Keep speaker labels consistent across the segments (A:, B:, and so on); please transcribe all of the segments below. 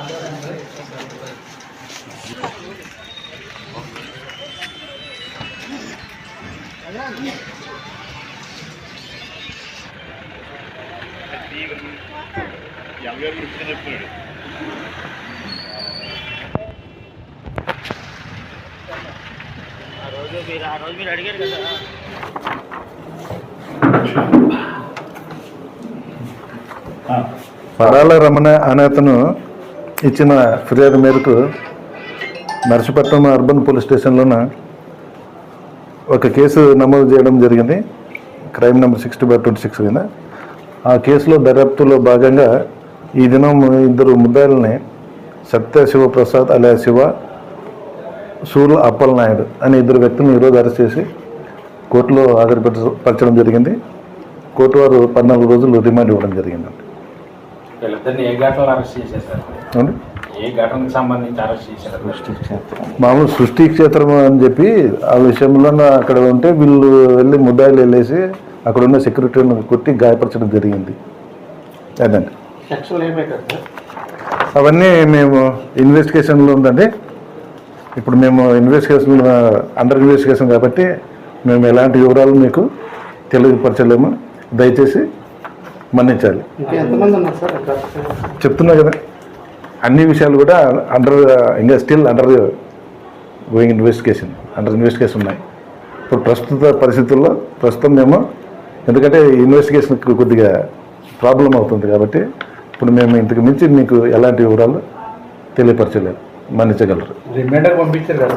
A: ఆ రోజు మీరు అడిగారు కదా.
B: పడాల రమణ అనే అతను ఇచ్చిన ఫిర్యాదు మేరకు నర్సీపట్నం అర్బన్ పోలీస్ స్టేషన్లోన ఒక కేసు నమోదు చేయడం జరిగింది. క్రైమ్ నెంబర్ 60/26 కింద. ఆ కేసులో దర్యాప్తులో భాగంగా ఈ దినం ఇద్దరు ముద్దాయిల్ని సత్య శివప్రసాద్ అలియా శివ, సూర్ల అప్పలనాయుడు అనే ఇద్దరు వ్యక్తులను ఈరోజు అరెస్ట్ చేసి కోర్టులో హాజరుపరచడం జరిగింది. కోర్టు వారు 14 రోజులు రిమాండ్ ఇవ్వడం జరిగింది. మామూలు సృష్టి క్షేత్రం అని చెప్పి ఆ విషయంలో అక్కడ ఉంటే వీళ్ళు వెళ్ళి ముద్దాయిలు వెళ్ళేసి అక్కడ ఉన్న సెక్యూరిటీని కొట్టి గాయపరచడం జరిగింది. అదండి. అవన్నీ మేము ఇన్వెస్టిగేషన్లో ఉందండి. ఇప్పుడు మేము అండర్ ఇన్వెస్టిగేషన్ కాబట్టి మేము ఎలాంటి వివరాలు మీకు తెలియపరచలేము. దయచేసి మన్నించాలి. చెప్తున్నా కదా, అన్ని విషయాలు కూడా ఇంకా స్టిల్ అండర్ గోయింగ్ ఇన్వెస్టిగేషన్ ఉన్నాయి. ఇప్పుడు ప్రస్తుత పరిస్థితుల్లో మేము ఎందుకంటే ఇన్వెస్టిగేషన్ కొద్దిగా ప్రాబ్లం అవుతుంది కాబట్టి ఇప్పుడు మేము ఇంతకు మించి మీకు ఎలాంటి వివరాలు తెలియపరచలేదు. మన్నించగలరు.
C: రిమైండర్ పంపించారు కదా.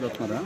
D: వస్తున్నారా?